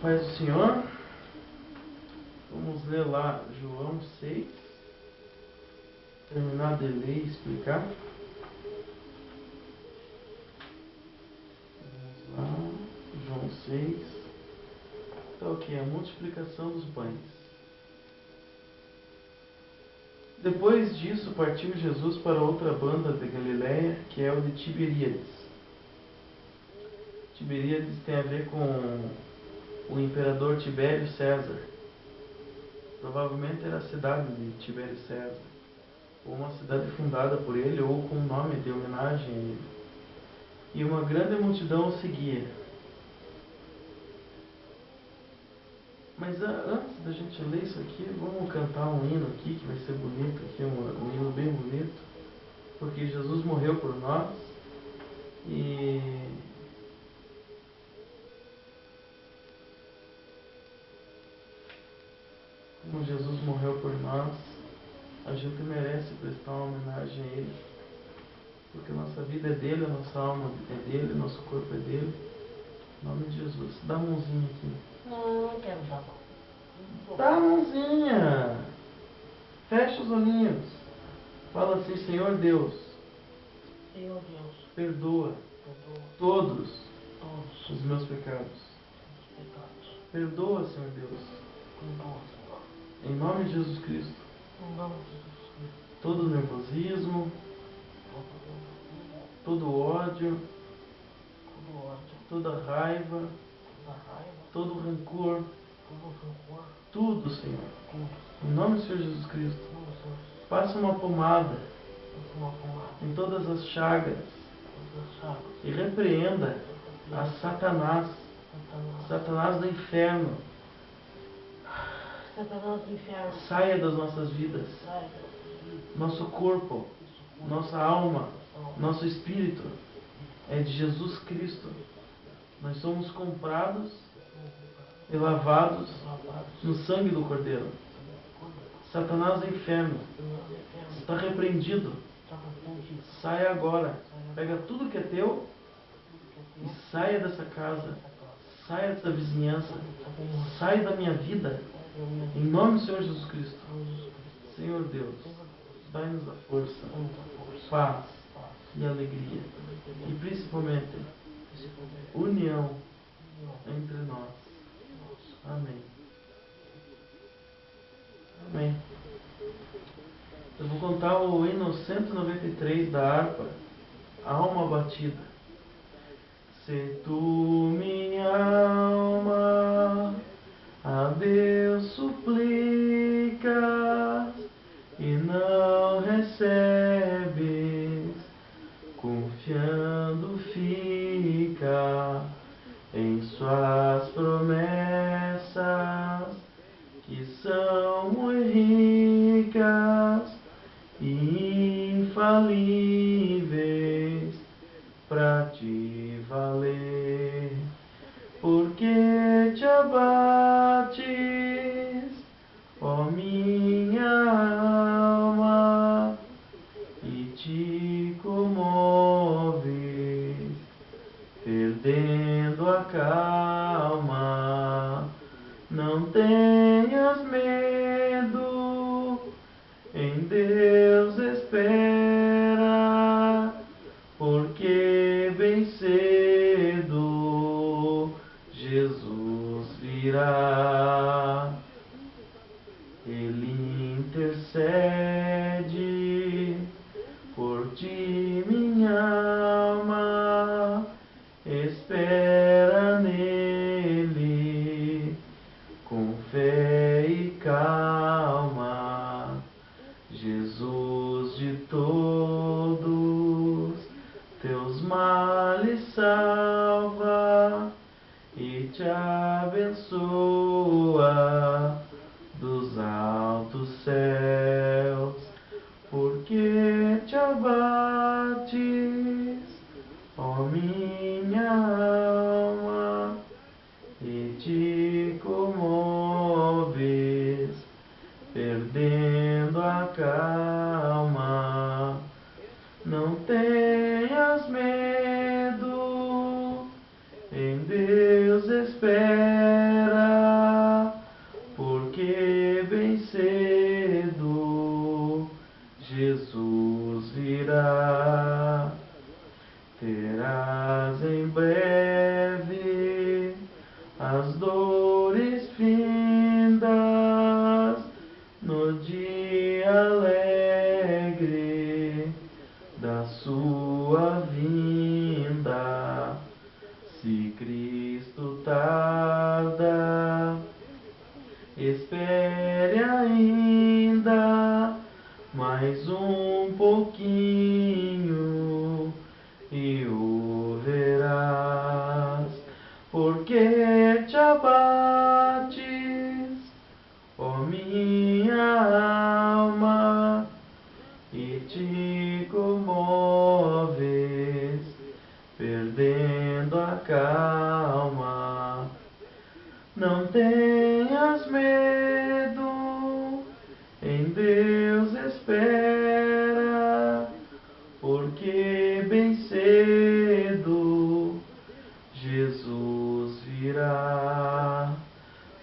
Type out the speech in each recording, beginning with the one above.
Paz do Senhor. Vamos ler lá João 6. Terminar de ler e explicar. Vamos lá. João 6. Então aqui é a multiplicação dos pães. Depois disso partiu Jesus para outra banda da Galileia, que é o de Tiberíades. Tiberíades tem a ver com o imperador Tibério César. Provavelmente era a cidade de Tibério César, ou uma cidade fundada por ele, ou com nome de homenagem a ele. E uma grande multidão o seguia. Mas antes da gente ler isso aqui, vamos cantar um hino aqui, que vai ser bonito aqui, um hino bem bonito, porque Jesus morreu por nós e como Jesus morreu por nós, a gente merece prestar uma homenagem a Ele, porque nossa vida é dele, a nossa alma é dele, nosso corpo é dele. Em nome de Jesus. Dá a mãozinha aqui. Não quero dar. Dá a mãozinha. Fecha os olhinhos. Fala assim: Senhor Deus, Senhor Deus, perdoa perdoa todos todos os meus pecados. os pecados. Perdoa, Senhor Deus, Perdoa, Senhor. em nome de Jesus Cristo, Em nome de Jesus Cristo, todo nervosismo, todo ódio, todo ódio, toda raiva, toda raiva, todo rancor, todo rancor, tudo, Senhor, tudo. em nome do Senhor Jesus Cristo. Em nome de Jesus, Passa uma pomada faça uma pomada, em todas as chagas todas as chagas, e repreenda a Satanás, Satanás do inferno. Satanás do inferno, Saia das nossas vidas, sai, nosso corpo, nossa alma, nosso espírito é de Jesus Cristo. Nós somos comprados e lavados no sangue do Cordeiro. Satanás do inferno está repreendido. Saia agora. Pega tudo que é teu e saia dessa casa. Saia dessa vizinhança. Saia da minha vida. Em nome do Senhor Jesus Cristo. Senhor Deus, dai-nos a força, paz e alegria. E principalmente, união entre nós. Amém. Amém. Eu vou contar o hino 193 da harpa, Alma Batida. Se tu, minha alma, a Deus suplicas e não recebes, confiando fica em suas promessas, que são muito ricas e infalíveis para te valer. Porque te abates, ó minha alma, e te comoves, perdendo a calma. Não tenhas medo, em Deus espera, porque bem cedo Jesus virá. Ele intercede por ti, minha alma, espera nele com fé e calma. Jesus de todos teus males salva e te abençoa dos altos céus. Porque te abates, ó minha alma, e te comoves, perdendo a calma. Não tenhas medo, em Deus espera, sua vinda. Se Cristo tarda, espere ainda mais um pouquinho e o verás. Porque te abates, ó minha alma, e te comoves, perdendo a calma. Não tenhas medo, em Deus espera, porque bem cedo Jesus virá.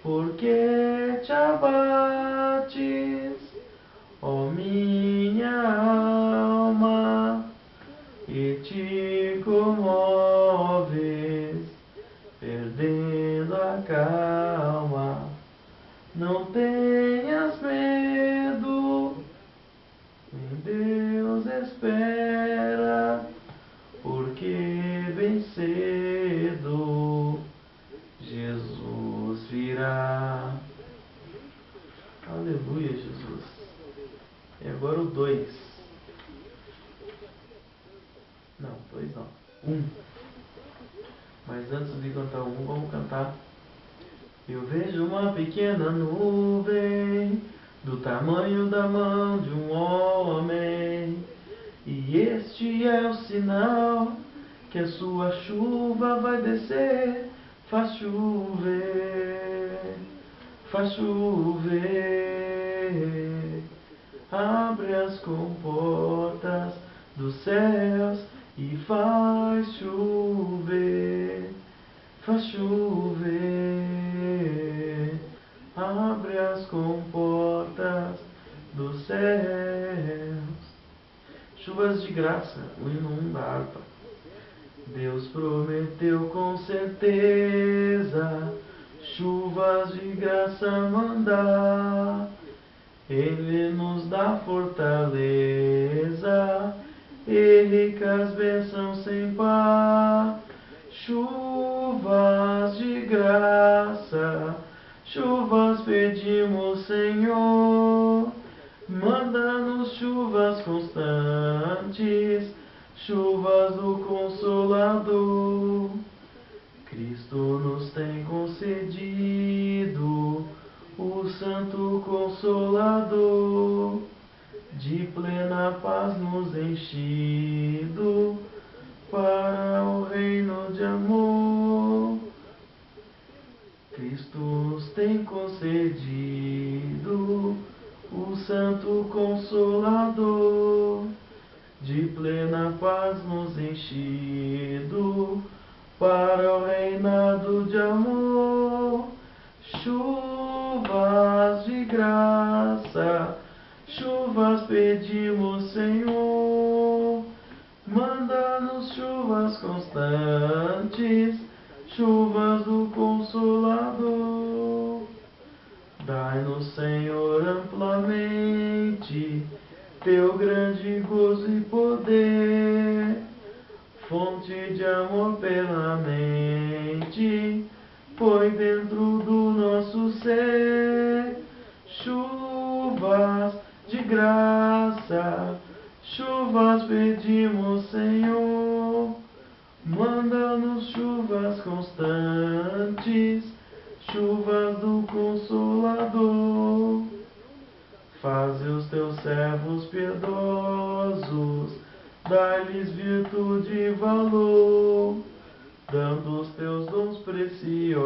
Porque te abates, ó minha alma, e te comoves, perdendo a calma. Não tenhas medo, em Deus espera, porque bem cedo Jesus virá. Aleluia, Jesus. E agora o 2. Não, 2 não. 1. Mas antes de cantar 1, vamos cantar. Eu vejo uma pequena nuvem do tamanho da mão de um homem, e este é o sinal que a sua chuva vai descer. Faz chover, faz chover. Abre as comportas dos céus e faz chover, faz chover. Abre as comportas dos céus. Chuvas de graça, o hino da harpa. Deus prometeu com certeza chuvas de graça mandar. Ele nos dá fortaleza e ricas bênçãos sem par. Chuvas de graça, chuvas pedimos, Senhor. Manda-nos chuvas constantes, chuvas do Consolador. Cristo nos tem concedido o Santo Consolador, de plena paz nos enchido para o reino de amor. Cristo nos tem concedido o Santo Consolador, de plena paz nos enchido para o reinado de amor. Chuvas de graça, chuvas pedimos, Senhor. Manda-nos chuvas constantes, chuvas do Consolador. Dai-nos, Senhor, amplamente teu grande gozo e poder, fonte de amor plenamente, põe dentro do nosso ser. Chuvas de graça, chuvas pedimos, Senhor. Manda-nos chuvas constantes, chuvas do Consolador. Faze os teus servos piedosos, dá-lhes virtude e valor, dando os teus dons preciosos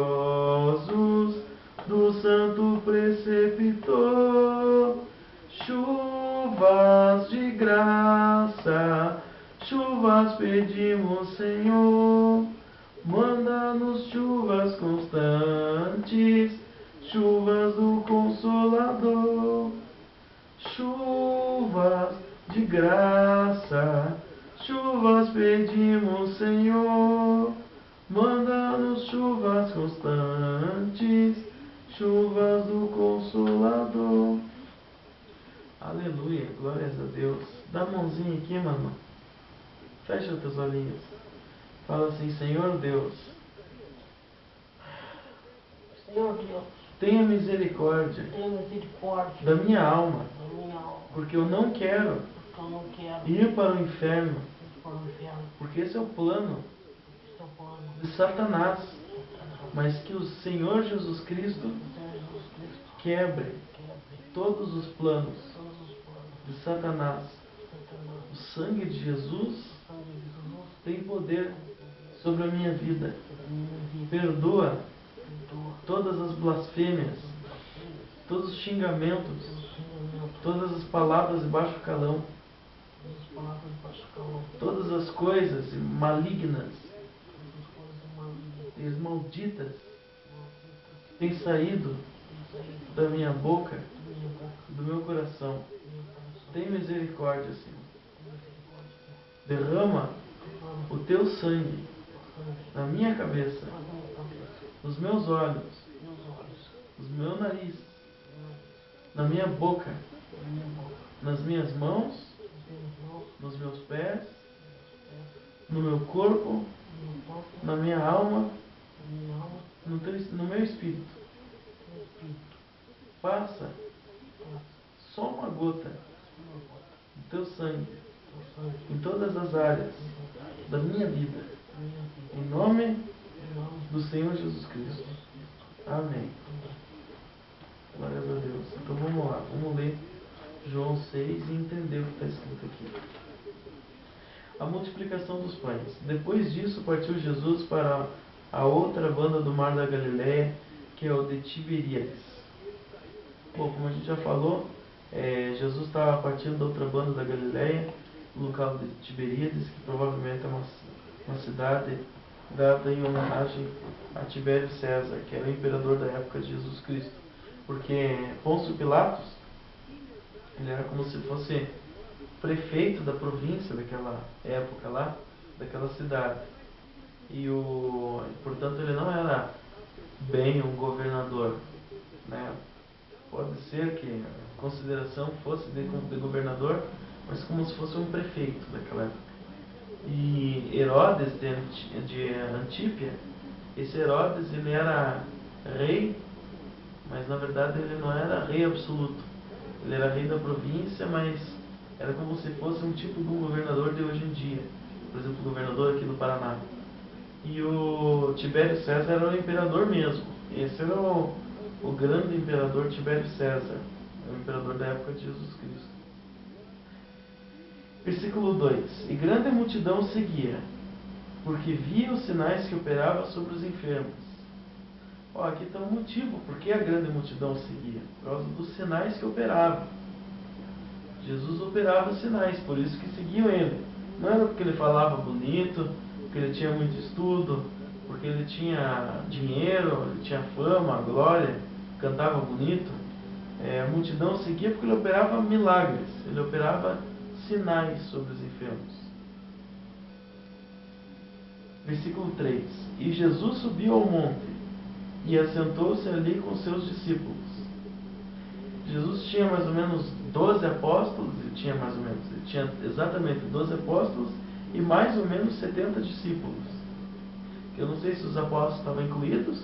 do Santo Preceptor. Chuvas de graça, chuvas pedimos, Senhor. Manda-nos chuvas constantes, chuvas do Consolador. Chuvas de graça, chuvas pedimos, Senhor. Manda-nos chuvas constantes, chuvas do Consolador. Aleluia, glórias a Deus. Dá a mãozinha aqui, mano. Fecha os teus olhinhos. Fala assim: Senhor Deus, Senhor Deus, tenha misericórdia tenha misericórdia da minha alma, da minha alma, porque eu não quero porque eu não quero ir para o inferno, ir para o inferno, porque esse é o plano porque seu plano de Satanás, Satanás, mas que o Senhor Jesus Cristo Senhor Jesus Cristo, quebre quebre todos os planos todos os planos de Satanás. de Satanás. O sangue de Jesus O sangue de Jesus tem poder sobre a minha vida. sobre a minha vida. Perdoa Perdoa todas as blasfêmias, todos os xingamentos, pelos xingamentos, todas as palavras de baixo calão, todas as palavras de baixo calão, todas as coisas malignas todas as coisas malignas, e malditas malditas, que têm saído que saíram da minha boca, da minha boca, do meu coração. do meu coração. Tem misericórdia, Senhor. Tenha misericórdia, Senhor. Derrama Derrama o teu sangue o sangue na minha cabeça, na minha cabeça, nos meus olhos, meus olhos, no meu nariz, na na minha boca, minha boca, nas minhas mãos, nas minhas mãos, nos meus pés, nos pés, no meu corpo, no meu corpo, na minha alma, na minha alma, no meu espírito. no meu espírito. Passa Passa só uma gota uma gota do teu sangue do sangue em todas as áreas nas áreas da minha vida. da minha vida. Em nome Em nome do Senhor Jesus de Cristo. Jesus Cristo. Amém. Amém. Glórias a Deus. Então vamos lá, vamos ler João 6 e entender o que está escrito aqui. A multiplicação dos pães. Depois disso partiu Jesus para a outra banda do mar da Galileia, que é o de Tiberíades. Bom, como a gente já falou, Jesus estava partindo da outra banda da Galileia, no local de Tiberíades, que provavelmente é uma cidade dada em homenagem a Tibério César, que era o imperador da época de Jesus Cristo. Porque Pôncio Pilatos, ele era como se fosse prefeito da província daquela época lá, daquela cidade. Portanto, ele não era bem um governador, né? Pode ser que a consideração fosse de governador, mas como se fosse um prefeito daquela época. E Herodes de Antípia, esse Herodes, ele era rei, mas na verdade ele não era rei absoluto. Ele era rei da província, mas era como se fosse um tipo de um governador de hoje em dia. Por exemplo, o governador aqui do Paraná. E o Tibério César era o imperador mesmo. Esse era o grande imperador Tibério César, o imperador da época de Jesus Cristo. Versículo 2: E grande multidão seguia, porque via os sinais que operava sobre os enfermos. Aqui está o motivo, por que a grande multidão seguia? Por causa dos sinais que operava. Jesus operava sinais, por isso que seguiam ele. Não era porque ele falava bonito, porque ele tinha muito estudo, porque ele tinha dinheiro, ele tinha fama, glória, cantava bonito. A multidão seguia porque ele operava milagres, ele operava sinais sobre os enfermos. Versículo 3: E Jesus subiu ao monte e assentou-se ali com seus discípulos. Jesus tinha mais ou menos 12 apóstolos, ele tinha exatamente 12 apóstolos e mais ou menos 70 discípulos. Eu não sei se os apóstolos estavam incluídos,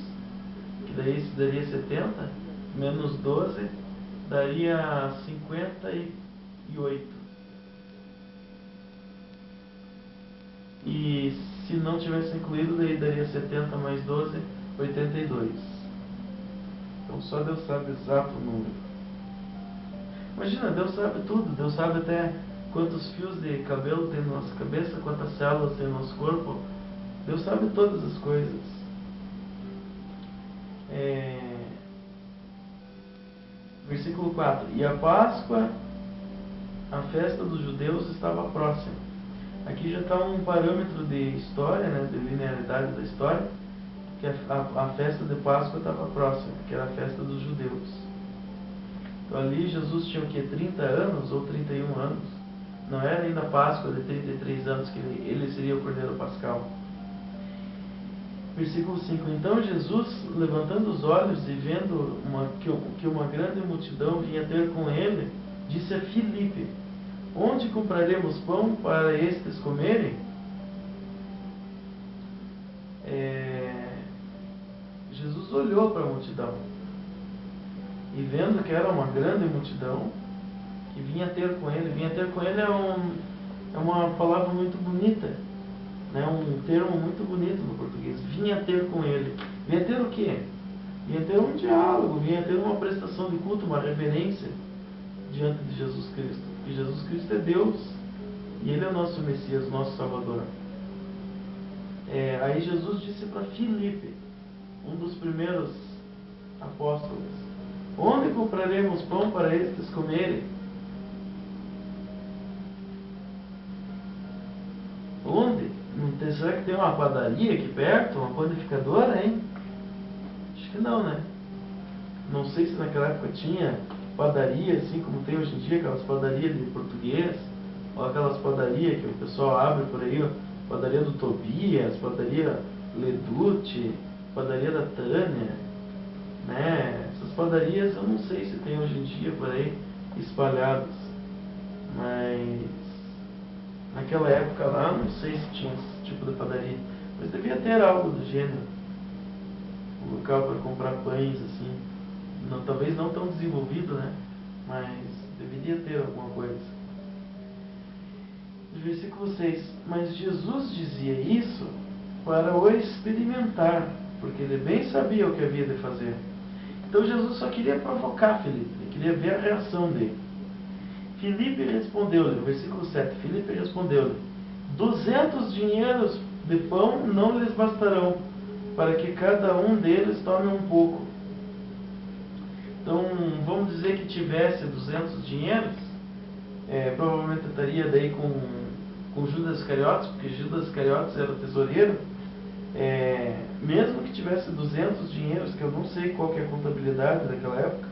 que daí isso daria 70, menos 12, daria 58. E se não tivesse incluído, daí daria 70 mais 12, 82. Então só Deus sabe o exato número. Imagina, Deus sabe tudo. Deus sabe até quantos fios de cabelo tem na nossa cabeça, quantas células tem no nosso corpo. Deus sabe todas as coisas. Versículo 4: E a Páscoa, a festa dos judeus, estava próxima. Aqui já está um parâmetro de história, né, de linearidade da história, que a festa de Páscoa estava próxima, que era a festa dos judeus. Então ali Jesus tinha o que? 30 anos ou 31 anos. Não era ainda a Páscoa de 33 anos que ele seria o Cordeiro Pascal. Versículo 5: Então Jesus, levantando os olhos e vendo que uma grande multidão vinha ter com ele, disse a Filipe: Onde compraremos pão para estes comerem? Jesus olhou para a multidão e vendo que era uma grande multidão que vinha ter com ele é uma palavra muito bonita, né? Um termo muito bonito no português. Vinha ter com ele. Vinha ter o quê? Vinha ter um diálogo, vinha ter uma prestação de culto, uma reverência diante de Jesus Cristo. Porque Jesus Cristo é Deus e Ele é o nosso Messias, o nosso Salvador. Aí Jesus disse para Filipe, um dos primeiros apóstolos: onde compraremos pão para estes comerem? Onde? Será que tem uma padaria aqui perto? Uma panificadora, hein? Acho que não, né? Não sei se naquela época tinha padaria, assim como tem hoje em dia, aquelas padarias de português, ou aquelas padarias que o pessoal abre por aí, ó, padaria do Tobias, padaria Ledute, padaria da Tânia, né? Essas padarias eu não sei se tem hoje em dia por aí espalhadas, mas naquela época lá não sei se tinha esse tipo de padaria, mas devia ter algo do gênero, um local para comprar pães assim, talvez não tão desenvolvido, né? Mas deveria ter alguma coisa. Versículo 6: mas Jesus dizia isso para o experimentar, porque ele bem sabia o que havia de fazer. Então Jesus só queria provocar Filipe, ele queria ver a reação dele. Filipe respondeu-lhe, versículo 7, Filipe respondeu-lhe: 200 dinheiros de pão não lhes bastarão, para que cada um deles tome um pouco. Então, vamos dizer que tivesse 200 dinheiros, provavelmente estaria daí com Judas Iscariotes, porque Judas Iscariotes era o tesoureiro. Mesmo que tivesse 200 dinheiros, que eu não sei qual que é a contabilidade daquela época,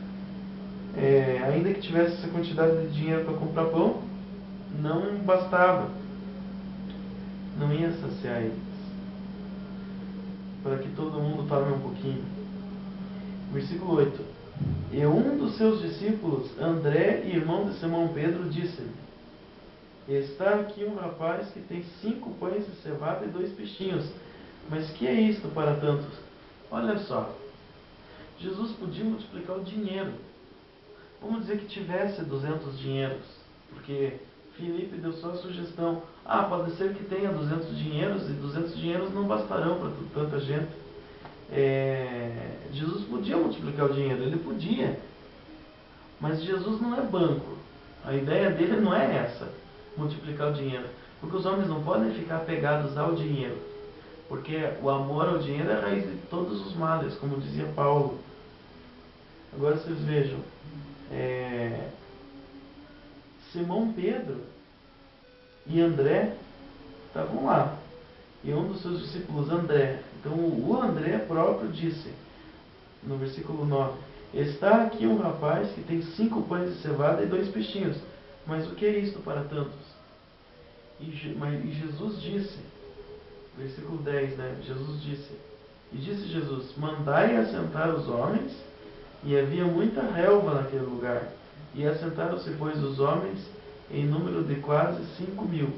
ainda que tivesse essa quantidade de dinheiro para comprar pão, não bastava, não ia saciar eles, para que todo mundo tome um pouquinho. Versículo 8: e um dos seus discípulos, André, irmão de Simão Pedro, disse-lhe: está aqui um rapaz que tem 5 pães de cevada e 2 peixinhos, mas que é isto para tantos? Olha só, Jesus podia multiplicar o dinheiro. Vamos dizer que tivesse 200 dinheiros, porque Filipe deu só a sugestão: pode ser que tenha 200 dinheiros, e 200 dinheiros não bastarão para tanta gente. Jesus podia multiplicar o dinheiro, ele podia, mas Jesus não é banco. A ideia dele não é essa, multiplicar o dinheiro, porque os homens não podem ficar apegados ao dinheiro, porque o amor ao dinheiro é a raiz de todos os males, como dizia Paulo. Agora vocês vejam, Simão Pedro e André estavam lá, e um dos seus discípulos, André, então o André próprio disse, no versículo 9: está aqui um rapaz que tem 5 pães de cevada e 2 peixinhos, mas o que é isto para tantos? E Jesus disse, versículo 10, né? Disse Jesus: mandai assentar os homens. E havia muita relva naquele lugar, e assentaram-se, pois, os homens em número de quase 5.000.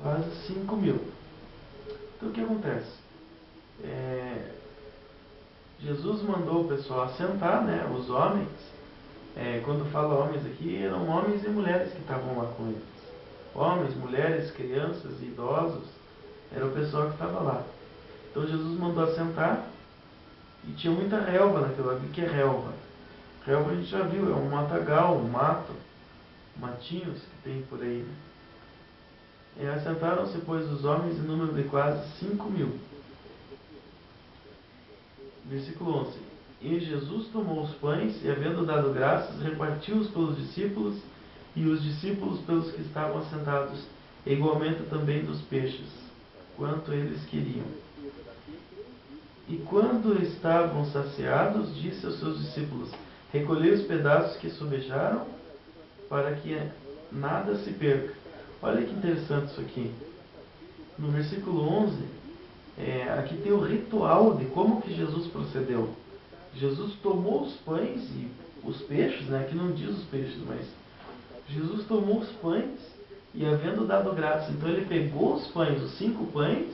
Quase 5.000. Então o que acontece? Jesus mandou o pessoal assentar, né, os homens. Quando fala homens aqui, eram homens e mulheres que estavam lá com eles. Homens, mulheres, crianças, idosos, era o pessoal que estava lá. Então Jesus mandou assentar, e tinha muita relva naquele lugar. O que é relva? Relva a gente já viu, é um matagal, um mato, matinhos que tem por aí, né? E assentaram-se, pois, os homens em número de quase 5.000. Versículo 11: e Jesus tomou os pães, e havendo dado graças, repartiu-os pelos discípulos, e os discípulos pelos que estavam assentados, e igualmente também dos peixes, quanto eles queriam. E quando estavam saciados, disse aos seus discípulos: recolhei os pedaços que sobejaram, para que nada se perca. Olha que interessante isso aqui. No versículo 11, aqui tem o ritual de como que Jesus procedeu. Jesus tomou os pães e os peixes, né? Aqui não diz os peixes, mas Jesus tomou os pães e havendo dado graça. Então ele pegou os pães, os 5 pães,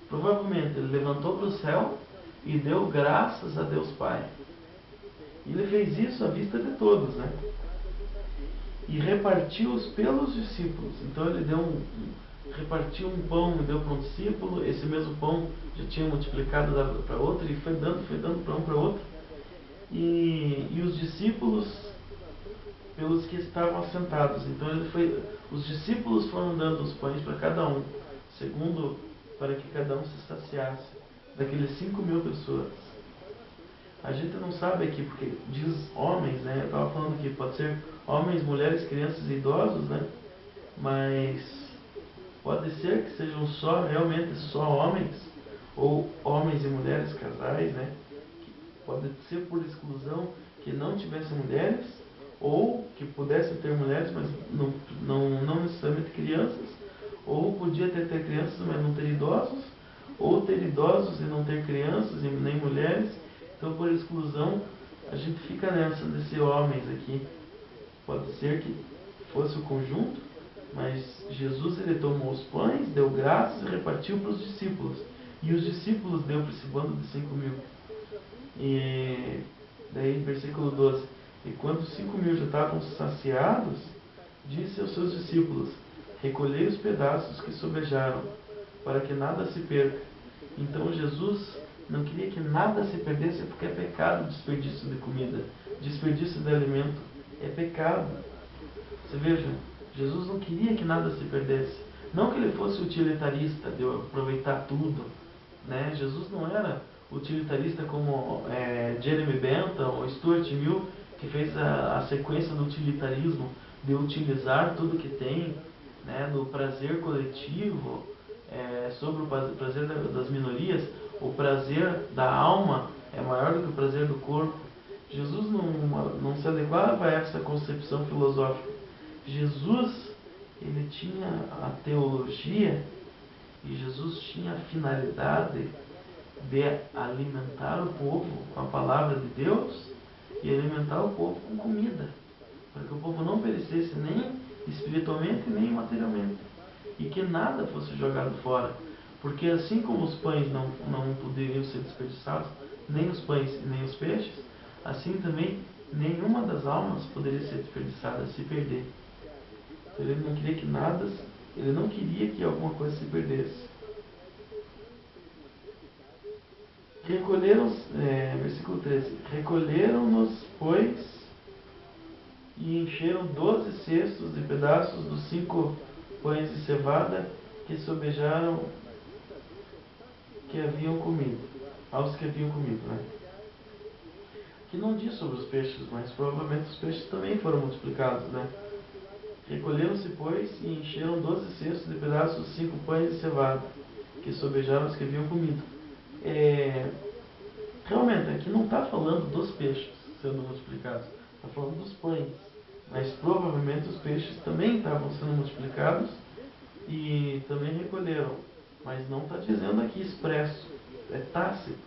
provavelmente ele levantou para o céu e deu graças a Deus Pai. E ele fez isso à vista de todos, né? E repartiu-os pelos discípulos. Então ele repartiu um pão e deu para um discípulo. Esse mesmo pão já tinha multiplicado, dado para outro, e foi dando para um, para outro. E os discípulos, pelos que estavam assentados. Então os discípulos foram dando os pães para cada um, segundo, para que cada um se saciasse daqueles 5.000 pessoas. A gente não sabe aqui, porque diz homens, né? Eu estava falando que pode ser homens, mulheres, crianças e idosos, né? Mas pode ser que sejam realmente só homens, ou homens e mulheres, casais, né? Pode ser por exclusão que não tivessem mulheres, ou que pudessem ter mulheres, mas não necessariamente crianças, ou podia ter crianças, mas não ter idosos, ou ter idosos e não ter crianças e nem mulheres. Então, por exclusão, a gente fica nesse homens aqui. Pode ser que fosse o conjunto, mas Jesus ele tomou os pães, deu graças e repartiu para os discípulos. E os discípulos deu para esse bando de 5.000. E daí, versículo 12: E quando os 5.000 já estavam saciados, disse aos seus discípulos: Recolhei os pedaços que sobejaram, para que nada se perca. Então Jesus não queria que nada se perdesse, porque é pecado desperdício de comida, desperdício de alimento, é pecado. Você veja, Jesus não queria que nada se perdesse. Não que ele fosse utilitarista, de aproveitar tudo, né? Jesus não era utilitarista como Jeremy Bentham ou Stuart Mill, que fez a sequência do utilitarismo, de utilizar tudo que tem, né? Do prazer coletivo, sobre o prazer das minorias. O prazer da alma é maior do que o prazer do corpo. Jesus não se adequava a essa concepção filosófica. Jesus, ele tinha a teologia, e Jesus tinha a finalidade de alimentar o povo com a palavra de Deus e alimentar o povo com comida, para que o povo não perecesse nem espiritualmente nem materialmente, e que nada fosse jogado fora. Porque assim como os pães não poderiam ser desperdiçados, nem os pães e nem os peixes, assim também nenhuma das almas poderia ser desperdiçada, se perder. Então ele não queria que nada, ele não queria que alguma coisa se perdesse. Versículo 13: Recolheram-nos, pois, e encheram 12 cestos de pedaços dos 5 pães de cevada que sobejaram, que haviam comido, aos que haviam comido, né? Que não diz sobre os peixes, mas provavelmente os peixes também foram multiplicados, né? Recolheram-se, pois, e encheram 12 cestos de pedaços dos 5 pães de cevada, que sobejaram os que haviam comido. Realmente, aqui não está falando dos peixes sendo multiplicados, está falando dos pães. Mas provavelmente os peixes também estavam sendo multiplicados e também recolheram. Mas não está dizendo aqui expresso, é tácito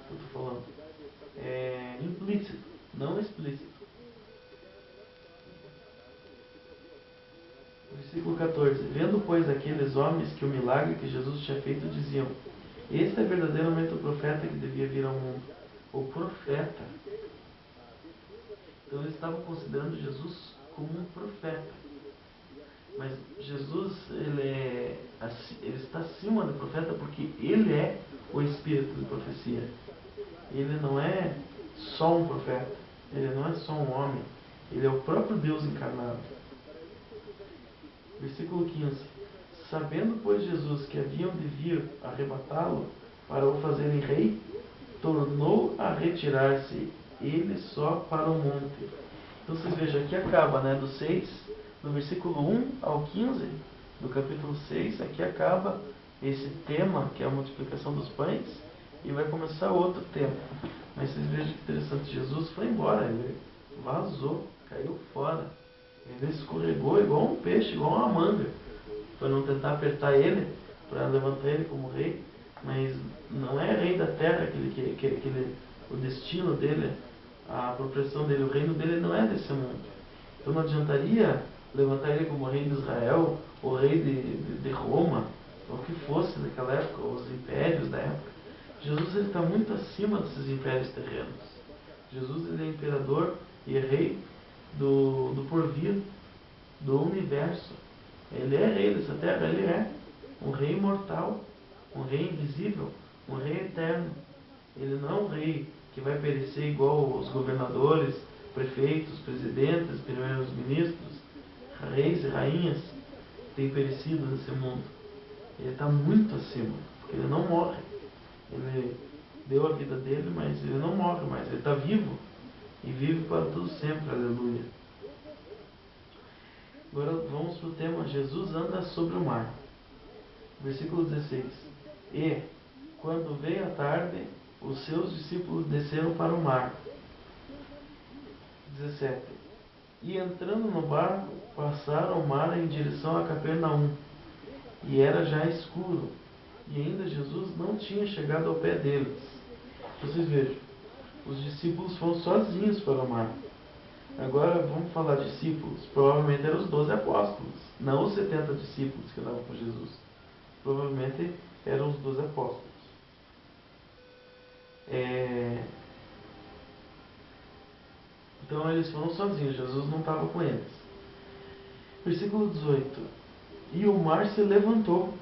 que eu estou falando. É implícito, não explícito. Versículo 14: Vendo, pois, aqueles homens que o milagre que Jesus tinha feito diziam: Este é verdadeiramente o profeta que devia vir ao mundo. O profeta. Então eles estavam considerando Jesus como um profeta. Mas Jesus, ele está acima do profeta, porque ele é o espírito de profecia. Ele não é só um profeta, ele não é só um homem, ele é o próprio Deus encarnado. Versículo 15: Sabendo, pois, Jesus que haviam de vir arrebatá-lo para o fazerem rei, tornou a retirar-se ele só para o monte. Então vocês vejam, aqui acaba, né, do versículo 1 ao 15 do capítulo 6, aqui acaba esse tema, que é a multiplicação dos pães, e vai começar outro tema. Mas vocês vejam que interessante, Jesus foi embora, ele vazou, caiu fora, ele escorregou igual um peixe, igual uma manga, para não tentar apertar ele, para levantar ele como rei. Mas não é rei da terra que ele o destino dele, a apropriação dele, o reino dele não é desse mundo. Então não adiantaria levantar ele como rei de Israel, ou rei de Roma, ou o que fosse naquela época, ou os impérios da época. Jesus está muito acima desses impérios terrenos. Jesus ele é imperador e é rei do porvir, do universo. Ele é rei dessa terra, ele é um rei imortal, um rei invisível, um rei eterno. Ele não é um rei que vai perecer igual os governadores, prefeitos, presidentes, primeiros ministros, reis e rainhas têm perecido nesse mundo. Ele está muito acima, porque ele não morre. Ele deu a vida dele, mas ele não morre mais. Ele está vivo e vive para todo sempre. Aleluia. Agora vamos para o tema: Jesus anda sobre o mar. Versículo 16. E, quando veio a tarde, os seus discípulos desceram para o mar. 17. E entrando no barco, passaram o mar em direção a Capernaum. E era já escuro, e ainda Jesus não tinha chegado ao pé deles. Vocês vejam, os discípulos foram sozinhos para o mar. Agora vamos falar de discípulos. Provavelmente eram os 12 apóstolos, não os 70 discípulos que andavam com Jesus. Provavelmente eram os 12 apóstolos. Então eles foram sozinhos, Jesus não estava com eles. Versículo 18. E o mar se levantou,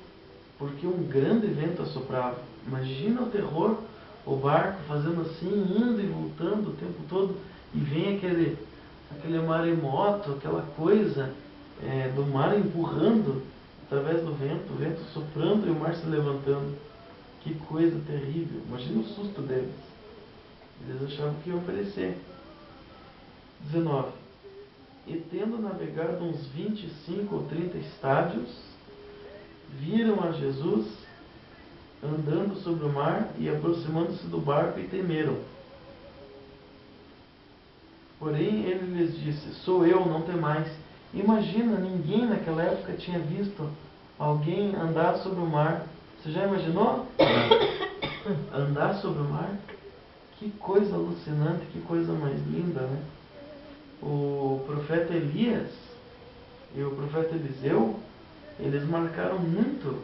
porque um grande vento assoprava. Imagina o terror, o barco fazendo assim, indo e voltando o tempo todo, e vem aquele maremoto, aquela coisa do mar empurrando através do vento, o vento soprando e o mar se levantando. Que coisa terrível. Imagina o susto deles. Eles achavam que iam perecer. 19. E tendo navegado uns 25 ou 30 estádios, viram a Jesus andando sobre o mar e aproximando-se do barco e temeram. Porém ele lhes disse: sou eu, não temais. Imagina, ninguém naquela época tinha visto alguém andar sobre o mar. Você já imaginou? Andar sobre o mar? Que coisa alucinante, que coisa mais linda, né? O profeta Elias e o profeta Eliseu, eles marcaram muito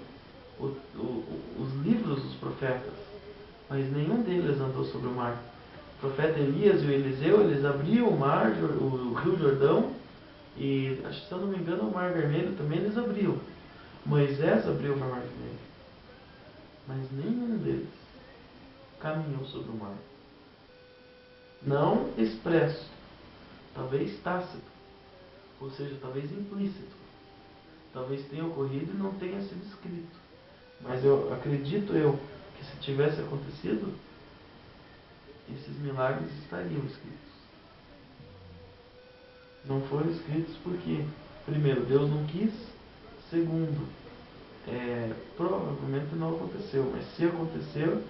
os livros dos profetas, mas nenhum deles andou sobre o mar. O profeta Elias e o Eliseu, eles abriam o mar, o rio Jordão, e, se eu não me engano, o mar vermelho também eles abriam. Moisés abriu o mar vermelho, mas nenhum deles caminhou sobre o mar. Não expresso, talvez tácito, ou seja, talvez implícito. Talvez tenha ocorrido e não tenha sido escrito. Mas eu acredito que se tivesse acontecido, esses milagres estariam escritos. Não foram escritos porque, primeiro, Deus não quis. Segundo, provavelmente não aconteceu. Mas se aconteceu,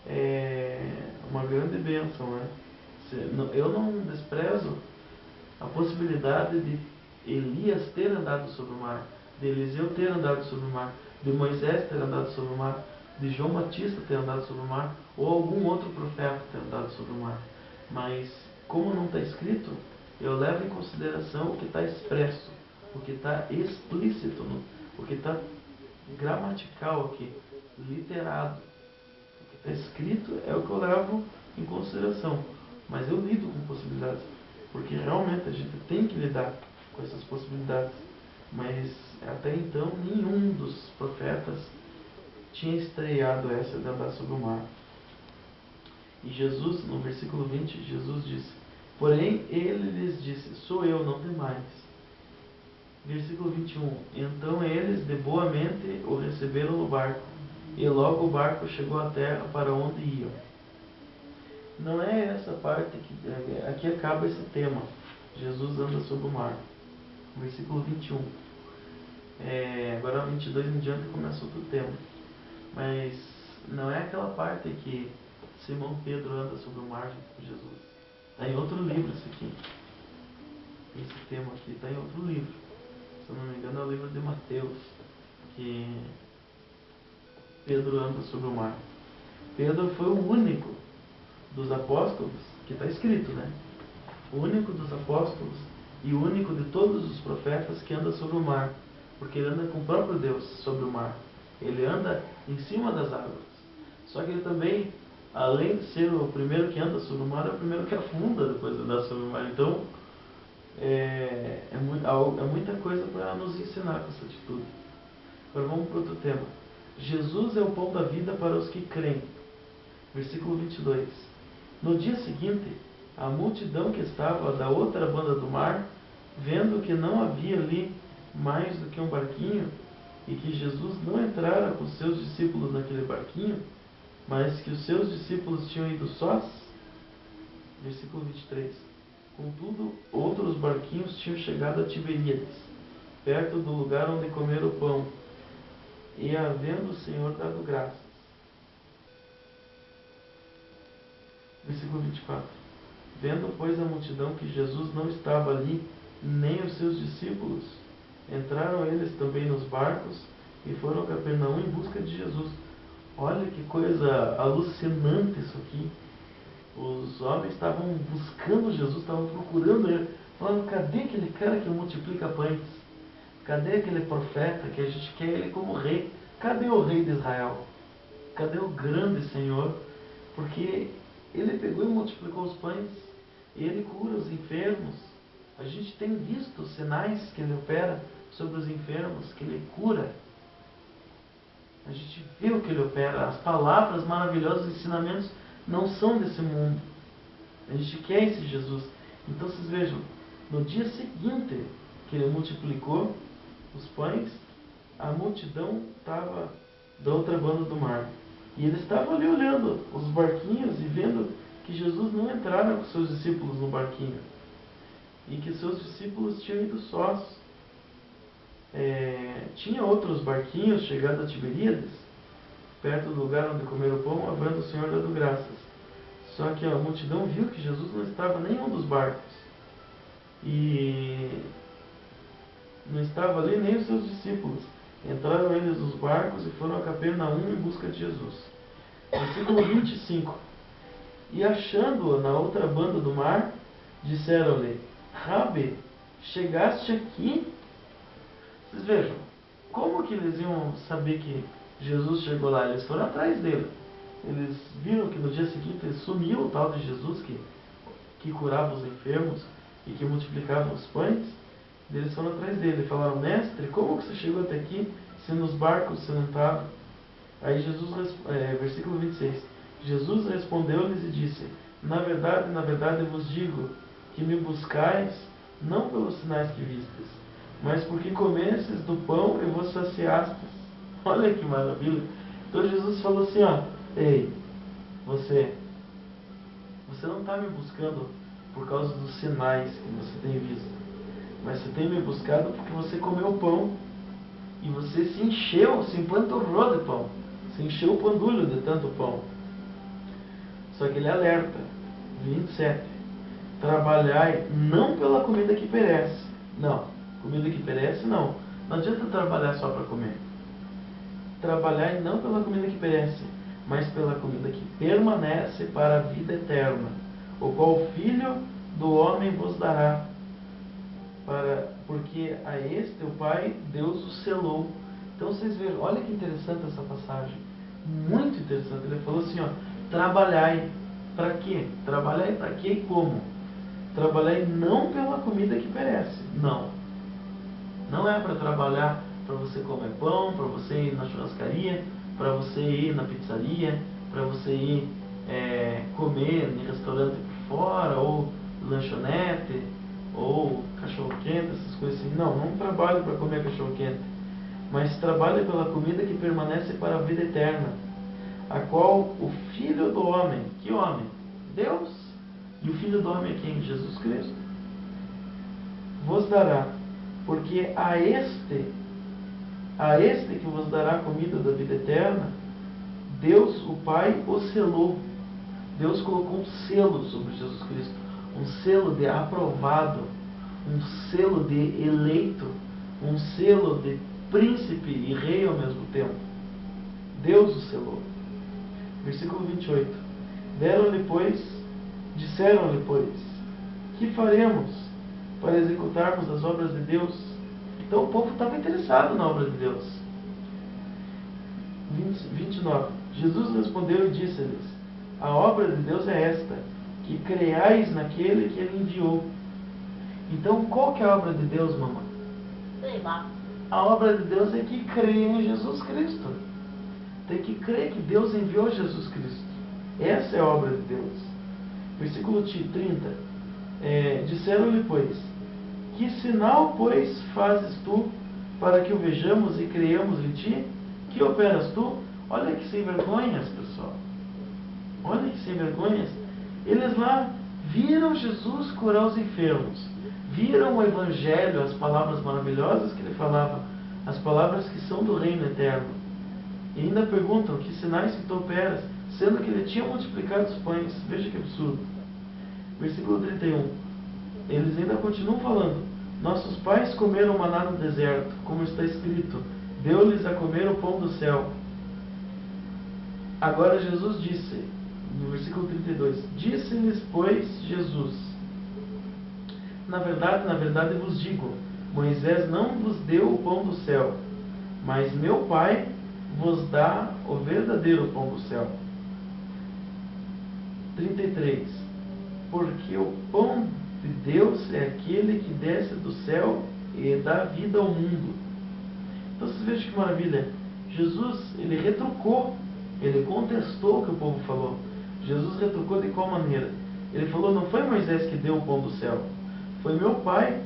é uma grande bênção, né? Eu não desprezo a possibilidade de Elias ter andado sobre o mar, de Eliseu ter andado sobre o mar, de Moisés ter andado sobre o mar, de João Batista ter andado sobre o mar, ou algum outro profeta ter andado sobre o mar. Mas, como não está escrito, eu levo em consideração o que está expresso, o que está explícito, o que está gramatical aqui, literado. O que está escrito é o que eu levo em consideração. Mas eu lido com possibilidades, porque realmente a gente tem que lidar com essas possibilidades. Mas até então nenhum dos profetas tinha estreado essa de andar sobre o mar. E Jesus, no versículo 20, Jesus disse: porém ele lhes disse: sou eu, não temais. Versículo 21. Então eles de boa mente o receberam no barco, e logo o barco chegou à terra para onde iam. Não é essa parte que aqui acaba esse tema. Jesus anda sobre o mar. Versículo 21. Agora 22 em diante começa outro tema. Mas não é aquela parte que Simão Pedro anda sobre o mar junto com Jesus. Está em outro livro isso aqui. Esse tema aqui está em outro livro. Se eu não me engano é o livro de Mateus, que Pedro anda sobre o mar. Pedro foi o único dos apóstolos, que está escrito, né? O único dos apóstolos e o único de todos os profetas que anda sobre o mar, porque ele anda com o próprio Deus sobre o mar. Ele anda em cima das águas. Só que ele também, além de ser o primeiro que anda sobre o mar, é o primeiro que afunda depois de andar sobre o mar. Então, é muita coisa para nos ensinar com essa atitude. Agora vamos para outro tema. Jesus é o pão da vida para os que creem. Versículo 22. No dia seguinte, a multidão que estava da outra banda do mar, vendo que não havia ali mais do que um barquinho, e que Jesus não entrara com seus discípulos naquele barquinho, mas que os seus discípulos tinham ido sós. Versículo 23. Contudo, outros barquinhos tinham chegado a Tiberíades, perto do lugar onde comeram o pão, e havendo o Senhor dado graças. Versículo 24. Vendo, pois, a multidão que Jesus não estava ali, nem os seus discípulos, entraram eles também nos barcos e foram a Capernaum em busca de Jesus. Olha que coisa alucinante isso aqui. Os homens estavam buscando Jesus, estavam procurando ele, falando: cadê aquele cara que multiplica pães? Cadê aquele profeta que a gente quer ele como rei? Cadê o rei de Israel? Cadê o grande Senhor? Porque ele pegou e multiplicou os pães, e ele cura os enfermos. A gente tem visto os sinais que ele opera sobre os enfermos, que ele cura. A gente vê o que ele opera. As palavras maravilhosas, os ensinamentos não são desse mundo. A gente quer esse Jesus. Então vocês vejam, no dia seguinte que ele multiplicou os pães, a multidão estava da outra banda do mar. E eles estavam ali olhando os barquinhos e vendo que Jesus não entrara com seus discípulos no barquinho. E que seus discípulos tinham ido sós. Tinha outros barquinhos chegando a Tiberíades, perto do lugar onde comeram o pão, havendo o Senhor dado graças. Só que a multidão viu que Jesus não estava em nenhum dos barcos. E não estava ali nem os seus discípulos. Entraram eles nos barcos e foram a Capernaum em busca de Jesus. Versículo 25. E achando-o na outra banda do mar, disseram-lhe: Rabi, chegaste aqui? Vocês vejam, como que eles iam saber que Jesus chegou lá? Eles foram atrás dele. Eles viram que no dia seguinte sumiu o tal de Jesus que curava os enfermos e que multiplicava os pães. Eles foram atrás dele e falaram: Mestre, como que você chegou até aqui se nos barcos você não estava? Aí Jesus, versículo 26, Jesus respondeu-lhes e disse: na verdade vos digo que me buscais não pelos sinais que vistes, mas porque comestes do pão e vos saciastes. Olha que maravilha. Então Jesus falou assim: ei, você não está me buscando por causa dos sinais que você tem visto, mas você tem me buscado porque você comeu pão e você se encheu, se empanturrou de pão, se encheu o pandulho de tanto pão. Só que ele alerta, 27, trabalhai não pela comida que perece. Não, comida que perece não adianta trabalhar só para comer. Trabalhai não pela comida que perece, mas pela comida que permanece para a vida eterna, o qual o Filho do Homem vos dará, porque a este o Pai, Deus o selou. Então vocês vejam, olha que interessante essa passagem, muito interessante. Ele falou assim: trabalhai, para quê? Trabalhai para quê e como? Trabalhai não pela comida que perece, não é para trabalhar para você comer pão, para você ir na churrascaria, para você ir na pizzaria, para você ir comer em restaurante por fora, ou lanchonete, ou cachorro-quente, essas coisas assim. Não trabalhe para comer cachorro-quente, mas trabalhe pela comida que permanece para a vida eterna, a qual o Filho do Homem, que homem? Deus. E o Filho do Homem é quem? Jesus Cristo. Vos dará, porque a este que vos dará a comida da vida eterna, Deus, o Pai, o selou. Deus colocou um selo sobre Jesus Cristo, um selo de aprovado, um selo de eleito, um selo de príncipe e rei ao mesmo tempo. Deus o selou. Versículo 28. Disseram-lhe, pois, que faremos para executarmos as obras de Deus? Então o povo estava interessado na obra de Deus. 29. Jesus respondeu e disse-lhes: a obra de Deus é esta, que creais naquele que ele enviou. Então qual que é a obra de Deus, mamãe? Sei lá. A obra de Deus é que crê em Jesus Cristo. Tem que crer que Deus enviou Jesus Cristo. Essa é a obra de Deus. Versículo 30. Disseram-lhe, pois, que sinal, pois, fazes tu para que o vejamos e creiamos em ti? Que operas tu? Olha que sem vergonhas, pessoal. Olha que sem vergonhas. Eles lá viram Jesus curar os enfermos. Viram o Evangelho, as palavras maravilhosas que ele falava, as palavras que são do reino eterno. E ainda perguntam que sinais que tu operas, sendo que ele tinha multiplicado os pães. Veja que absurdo. Versículo 31. Eles ainda continuam falando: nossos pais comeram maná no deserto, como está escrito, deu-lhes a comer o pão do céu. Agora Jesus disse, no versículo 32, disse-lhes, pois, Jesus: na verdade vos digo, Moisés não vos deu o pão do céu, mas meu Pai vos dá o verdadeiro pão do céu. 33. Porque o pão de Deus é aquele que desce do céu e dá vida ao mundo. Então vocês vejam que maravilha. Jesus, ele retrucou, ele contestou o que o povo falou. Jesus retrucou de qual maneira? Ele falou: não foi Moisés que deu o pão do céu, foi meu Pai.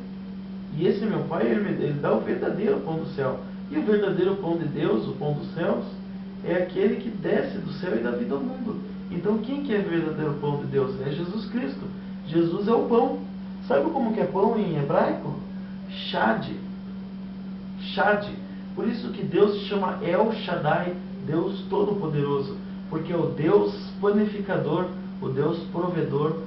E esse meu Pai, ele dá o verdadeiro pão do céu. E o verdadeiro pão de Deus, o pão dos céus, é aquele que desce do céu e dá vida ao mundo. Então quem que é o verdadeiro pão de Deus? É Jesus Cristo. Jesus é o pão. Sabe como que é pão em hebraico? Shad. Shad. Por isso que Deus se chama El Shaddai, Deus Todo-Poderoso. Porque é o Deus panificador, o Deus provedor.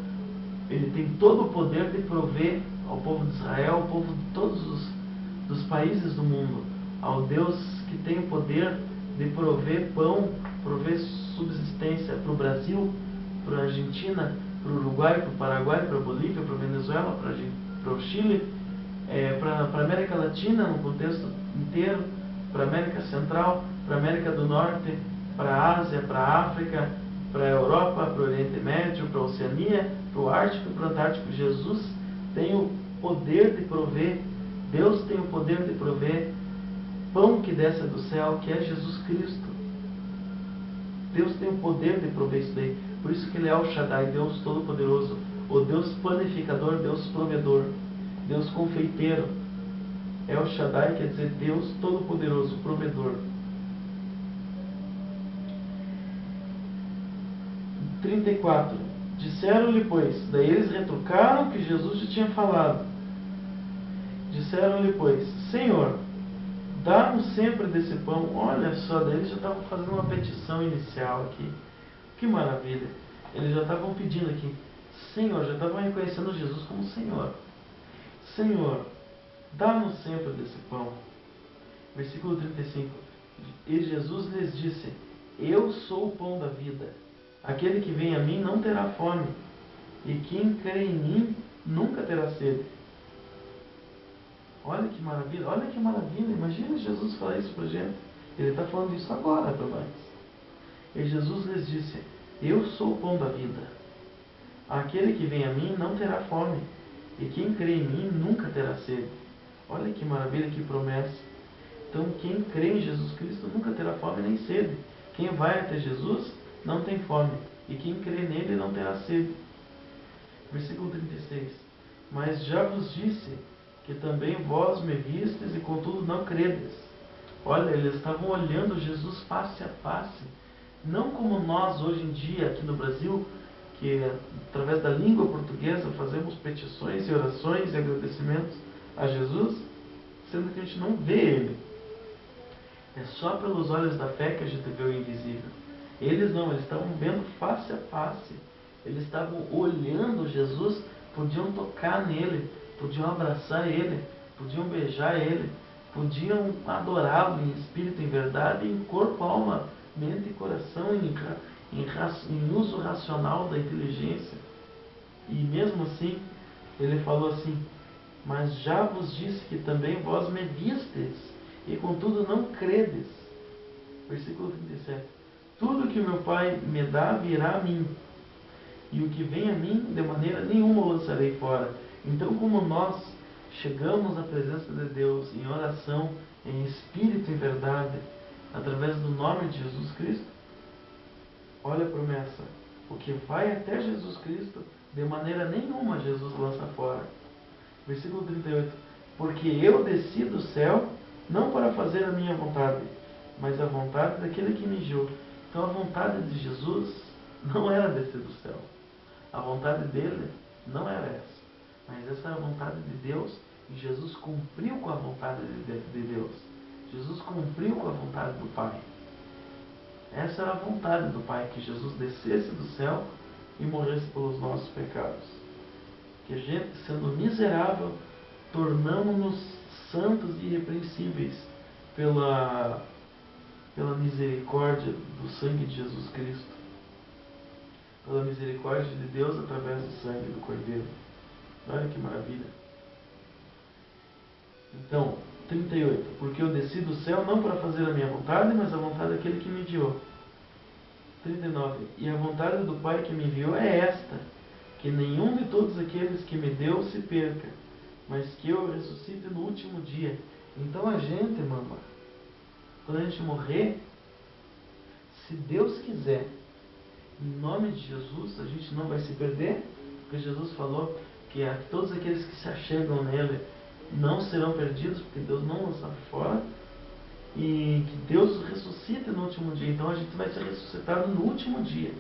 Ele tem todo o poder de prover ao povo de Israel, ao povo de todos os países do mundo. Ao Deus que tem o poder de prover pão, prover subsistência para o Brasil, para a Argentina, para o Uruguai, para o Paraguai, para a Bolívia, para a Venezuela, para o Chile, para a América Latina no contexto inteiro, para a América Central, para a América do Norte, para a Ásia, para a África, para a Europa, para o Oriente Médio, para a Oceania, para o Ártico e para o Antártico. Jesus tem o poder de prover, Deus tem o poder de prover pão que desce do céu, que é Jesus Cristo. Deus tem o poder de prover isso daí. Por isso que ele é o Shaddai, Deus Todo-Poderoso, o Deus panificador, Deus provedor, Deus confeiteiro. É o Shaddai, quer dizer Deus Todo-Poderoso, provedor. 34. Disseram-lhe, pois, daí eles retrucaram o que Jesus já tinha falado. Disseram-lhe, pois, Senhor, dá-nos sempre desse pão. Olha só, daí eles já estavam fazendo uma petição inicial aqui. Que maravilha. Eles já estavam pedindo aqui, Senhor, já estavam reconhecendo Jesus como Senhor. Senhor, dá-nos sempre desse pão. Versículo 35. E Jesus lhes disse: eu sou o pão da vida. Aquele que vem a mim não terá fome, e quem crê em mim nunca terá sede. Olha que maravilha, olha que maravilha. Imagina Jesus falar isso para a gente. Ele está falando isso agora para nós. E Jesus lhes disse: eu sou o pão da vida. Aquele que vem a mim não terá fome, e quem crê em mim nunca terá sede. Olha que maravilha, que promessa. Então quem crê em Jesus Cristo nunca terá fome nem sede. Quem vai até Jesus não tem fome, e quem crê nele não terá sede. Versículo 36. Mas já vos disse que também vós me vistes e contudo não credes. Olha, eles estavam olhando Jesus face a face, não como nós hoje em dia aqui no Brasil, que através da língua portuguesa fazemos petições e orações e agradecimentos a Jesus, sendo que a gente não vê Ele. É só pelos olhos da fé que a gente vê o invisível. Eles não, eles estavam vendo face a face. Eles estavam olhando Jesus, podiam tocar nele, podiam abraçar ele, podiam beijar ele, podiam adorá-lo em espírito, em verdade, em corpo, alma, mente e coração, em uso racional da inteligência. E mesmo assim, ele falou assim: mas já vos disse que também vós me vistes, e contudo não credes. Versículo 37. Tudo que o meu Pai me dá virá a mim, e o que vem a mim, de maneira nenhuma o lançarei fora. Então, como nós chegamos à presença de Deus em oração, em espírito e em verdade, através do nome de Jesus Cristo, olha a promessa: o que vai até Jesus Cristo, de maneira nenhuma Jesus lança fora. Versículo 38. Porque eu desci do céu, não para fazer a minha vontade, mas a vontade daquele que me enviou. Então a vontade de Jesus não era descer do céu. A vontade dele não era essa. Mas essa era a vontade de Deus, e Jesus cumpriu com a vontade de Deus. Jesus cumpriu com a vontade do Pai. Essa era a vontade do Pai, que Jesus descesse do céu e morresse pelos nossos pecados. Que a gente, sendo miserável, tornamos-nos santos e irrepreensíveis pela misericórdia do sangue de Jesus Cristo. Pela misericórdia de Deus através do sangue do Cordeiro. Olha que maravilha. Então, 38. Porque eu desci do céu não para fazer a minha vontade, mas a vontade daquele que me enviou. 39. E a vontade do Pai que me enviou é esta: que nenhum de todos aqueles que me deu se perca, mas que eu ressuscite no último dia. Então a gente, mamãe, quando a gente morrer, se Deus quiser, em nome de Jesus, a gente não vai se perder, porque Jesus falou que todos aqueles que se achegam nele não serão perdidos, porque Deus não lança fora, e que Deus ressuscite no último dia. Então a gente vai ser ressuscitado no último dia,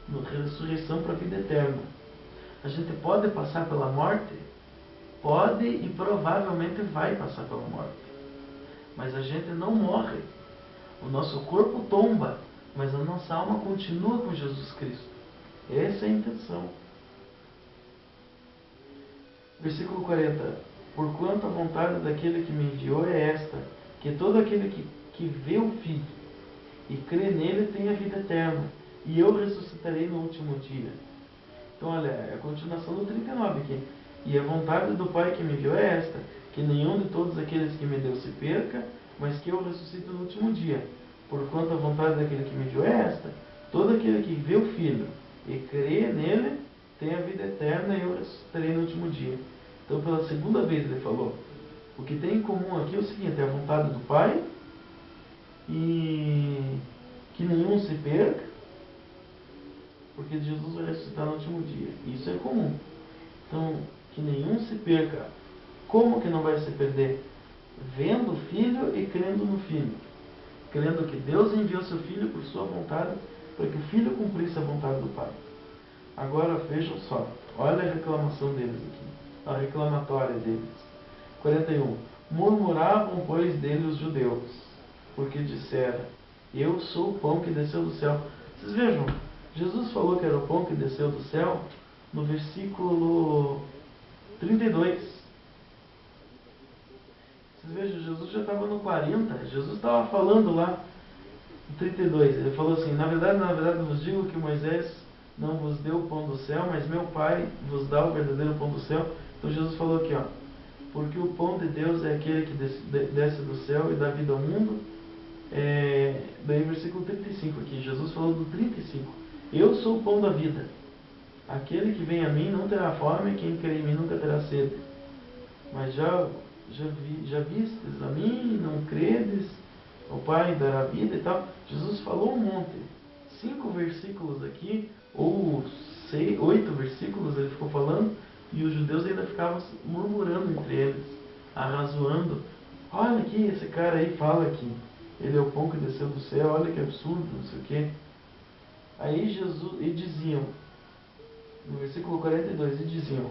na ressurreição para a vida eterna. A gente pode passar pela morte? Pode, e provavelmente vai passar pela morte. Mas a gente não morre. O nosso corpo tomba, mas a nossa alma continua com Jesus Cristo. Essa é a intenção. Versículo 40. Porquanto a vontade daquele que me enviou é esta: que todo aquele que vê o Filho e crê nele tenha vida eterna, e eu ressuscitarei no último dia. Então, olha, é a continuação do 39 aqui. E a vontade do Pai que me enviou é esta: que nenhum de todos aqueles que me deu se perca, mas que eu ressuscite no último dia. Porquanto a vontade daquele que me enviou é esta: todo aquele que vê o Filho e crê nele tem a vida eterna, e eu ressuscitarei no último dia. Então, pela segunda vez ele falou. O que tem em comum aqui é o seguinte: é a vontade do Pai, e que nenhum se perca, porque Jesus vai ressuscitar no último dia. Isso é comum. Então, que nenhum se perca. Como que não vai se perder? Vendo o Filho e crendo no Filho. Crendo que Deus enviou seu Filho por sua vontade, para que o Filho cumprisse a vontade do Pai. Agora vejam só, olha a reclamação deles aqui, a reclamatória deles. 41. Murmuravam, pois, dele os judeus, porque disseram: eu sou o pão que desceu do céu. Vocês vejam, Jesus falou que era o pão que desceu do céu no versículo 32. Vocês vejam, Jesus já estava no 40. Jesus estava falando lá no 32. Ele falou assim: na verdade vos digo que Moisés não vos deu o pão do céu, mas meu Pai vos dá o verdadeiro pão do céu. Então Jesus falou aqui, ó: porque o pão de Deus é aquele que desce do céu e dá vida ao mundo. Daí versículo 35 aqui, Jesus falou do 35. Eu sou o pão da vida. Aquele que vem a mim não terá fome, quem crê em mim nunca terá sede. Mas já vistes a mim, não credes, o Pai dará vida e tal. Jesus falou um monte. 5 versículos aqui, ou 8 versículos ele ficou falando, e os judeus ainda ficavam murmurando entre eles, arrazoando: olha aqui, esse cara aí fala que ele é o pão que desceu do céu, olha que absurdo, não sei o quê. Aí Jesus, e diziam, no versículo 42, e diziam: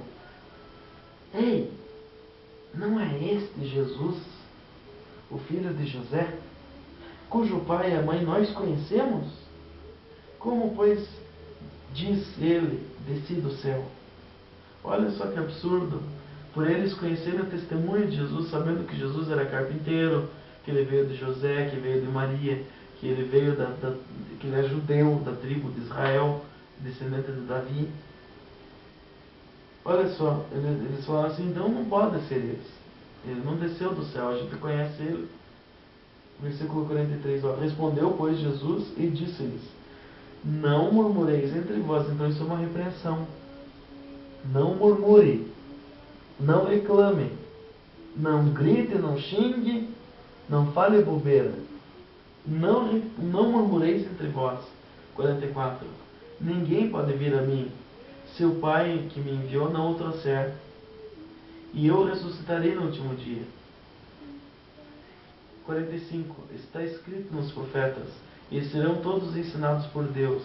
ei, não é este Jesus, o filho de José, cujo pai e a mãe nós conhecemos? Como, pois, diz ele, desci do céu? Olha só que absurdo. Por eles conhecerem o testemunho de Jesus, sabendo que Jesus era carpinteiro, que ele veio de José, que veio de Maria, que ele veio que ele é judeu, da tribo de Israel, descendente de Davi. Olha só, eles falaram assim, então não pode ser eles. Ele não desceu do céu, a gente conhece ele. Versículo 43, ó. Respondeu, pois, Jesus e disse-lhes: não murmureis entre vós. Então isso é uma repreensão. Não murmure, não reclame, não grite, não xingue, não fale bobeira. Não murmureis entre vós. 44. Ninguém pode vir a mim se o Pai que me enviou não o trouxer, e eu ressuscitarei no último dia. 45. Está escrito nos profetas: e serão todos ensinados por Deus.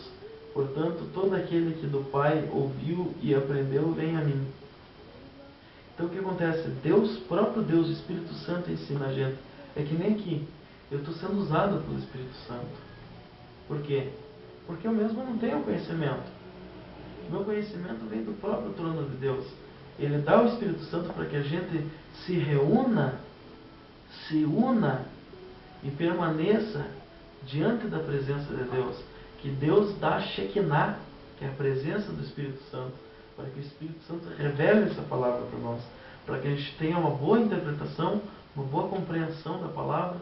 Portanto, todo aquele que do Pai ouviu e aprendeu, vem a mim. Então o que acontece? Deus, próprio Deus, o Espírito Santo ensina a gente. É que nem aqui. Eu estou sendo usado pelo Espírito Santo. Por quê? Porque eu mesmo não tenho conhecimento. Meu conhecimento vem do próprio trono de Deus. Ele dá o Espírito Santo para que a gente se reúna, se una e permaneça diante da presença de Deus. Que Deus dá a Shekinah, que é a presença do Espírito Santo, para que o Espírito Santo revele essa palavra para nós, para que a gente tenha uma boa interpretação, uma boa compreensão da palavra,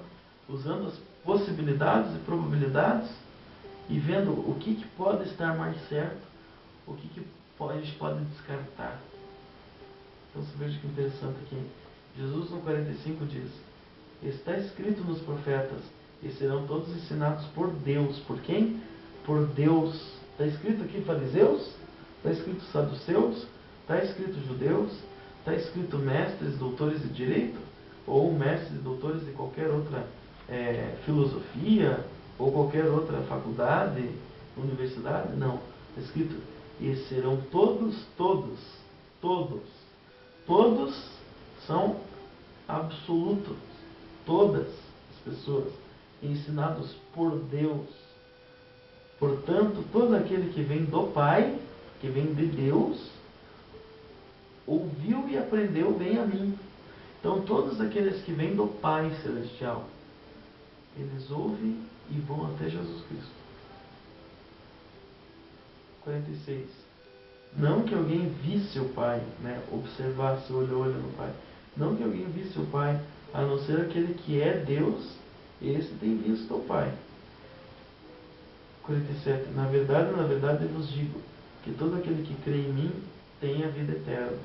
usando as possibilidades e probabilidades e vendo o que pode estar mais certo, o que a gente pode descartar. Então você veja que interessante aqui. Jesus no 45 diz: está escrito nos profetas, e serão todos ensinados por Deus. Por quem? Por Deus. Está escrito aqui fariseus? Está escrito saduceus? Está escrito judeus? Está escrito mestres, doutores de direito? Ou mestres, doutores de qualquer outra filosofia? Ou qualquer outra faculdade, universidade? Não. Está escrito: e serão todos são absolutos. Todas as pessoas ensinados por Deus. Portanto, todo aquele que vem do Pai, que vem de Deus, ouviu e aprendeu, vem a mim. Então, todos aqueles que vêm do Pai Celestial, eles ouvem e vão até Jesus Cristo. 46. Não que alguém visse o Pai, observasse olho a olho no Pai. Não que alguém visse o Pai, a não ser aquele que é Deus, esse tem visto o Pai. 47. Na verdade eu vos digo, que todo aquele que crê em mim tem a vida eterna.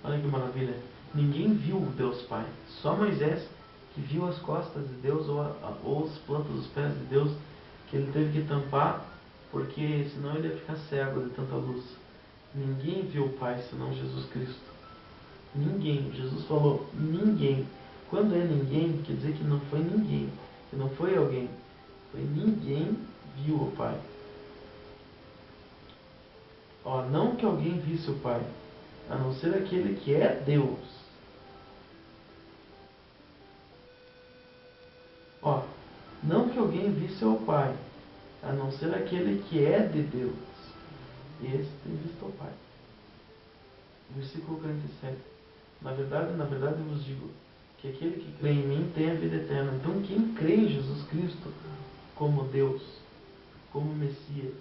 Olha que maravilha. Ninguém viu o Deus Pai. Só Moisés que viu as costas de Deus ou as plantas dos pés de Deus, que ele teve que tampar, porque senão ele ia ficar cego de tanta luz. Ninguém viu o Pai senão Jesus Cristo. Ninguém. Jesus falou ninguém. Quando é ninguém, quer dizer que não foi ninguém, que não foi alguém. Foi ninguém viu o Pai. Não que alguém visse o Pai, a não ser aquele que é Deus. Não que alguém visse o Pai, a não ser aquele que é de Deus. Esse tem visto o Pai. Versículo 47. Na verdade eu vos digo, que aquele que crê em mim tem a vida eterna. Então quem crê em Jesus Cristo como Deus, como Messias,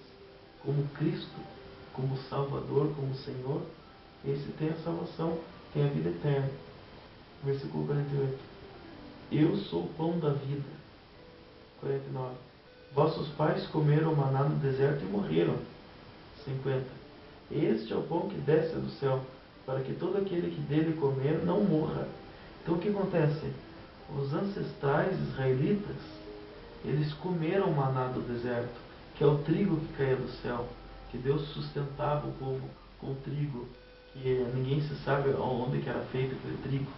como Cristo, como Salvador, como Senhor, esse tem a salvação, tem a vida eterna. Versículo 48. Eu sou o pão da vida. 49. Vossos pais comeram maná no deserto e morreram. 50. Este é o pão que desce do céu, para que todo aquele que dele comer não morra. Então o que acontece? Os ancestrais israelitas, eles comeram maná do deserto, que é o trigo que caía do céu, que Deus sustentava o povo com trigo, que ninguém se sabe onde que era feito aquele trigo,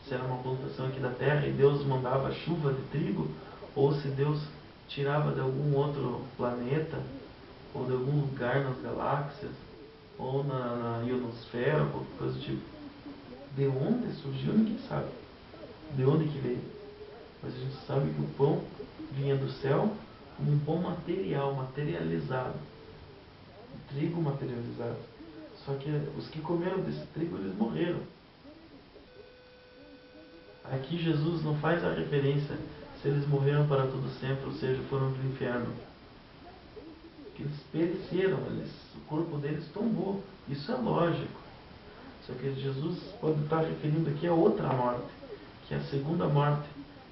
se era uma plantação aqui da terra e Deus mandava chuva de trigo, ou se Deus tirava de algum outro planeta, ou de algum lugar nas galáxias, ou na ionosfera, ou qualquer coisa do tipo. De onde surgiu, ninguém sabe. De onde que veio. Mas a gente sabe que o pão vinha do céu como um pão material, materializado. Um trigo materializado. Só que os que comeram desse trigo, eles morreram. Aqui Jesus não faz a referência se eles morreram para todo sempre, ou seja, foram para o inferno. Que eles pereceram, o corpo deles tombou. Isso é lógico. Só que Jesus pode estar referindo aqui a outra morte, que é a segunda morte,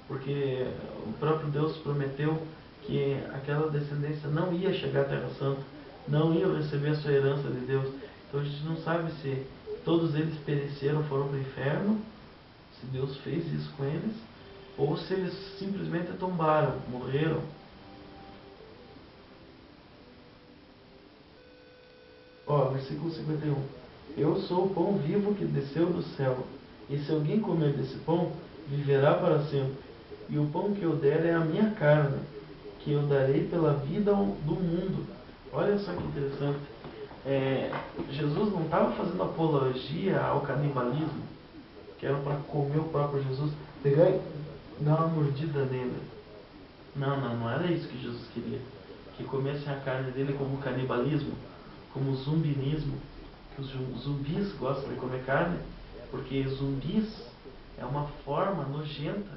porque o próprio Deus prometeu que aquela descendência não ia chegar à Terra Santa, não ia receber a sua herança de Deus. Então a gente não sabe se todos eles pereceram, foram para o inferno, se Deus fez isso com eles, ou se eles simplesmente tombaram, morreram. Versículo 51. Eu sou o pão vivo que desceu do céu, e se alguém comer desse pão, viverá para sempre. E o pão que eu der é a minha carne, que eu darei pela vida do mundo. Olha só que interessante. Jesus não estava fazendo apologia ao canibalismo, que era para comer o próprio Jesus, pegar e dar uma mordida nele. Não era isso que Jesus queria. Que comessem a carne dele como canibalismo, como zumbinismo, que os zumbis gostam de comer carne, porque zumbis é uma forma nojenta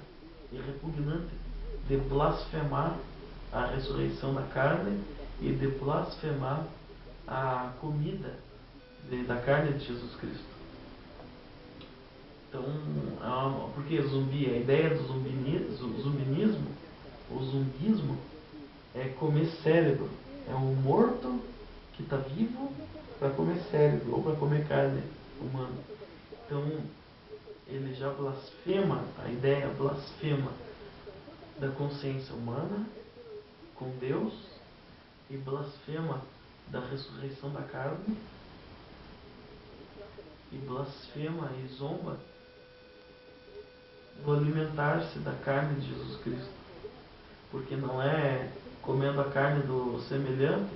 e repugnante de blasfemar a ressurreição da carne e de blasfemar a comida da carne de Jesus Cristo. Então, porque zumbi, a ideia do zumbinismo, o zumbismo, é comer cérebro. É um morto que está vivo para comer cérebro ou para comer carne humana. Então, ele já blasfema, a ideia blasfema da consciência humana com Deus e blasfema da ressurreição da carne e blasfema e zomba do alimentar-se da carne de Jesus Cristo. Porque não é comendo a carne do semelhante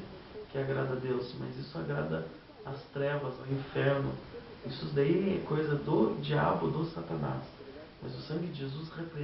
que agrada a Deus, mas isso agrada as trevas, o inferno. Isso daí é coisa do diabo, do Satanás. Mas o sangue de Jesus repreende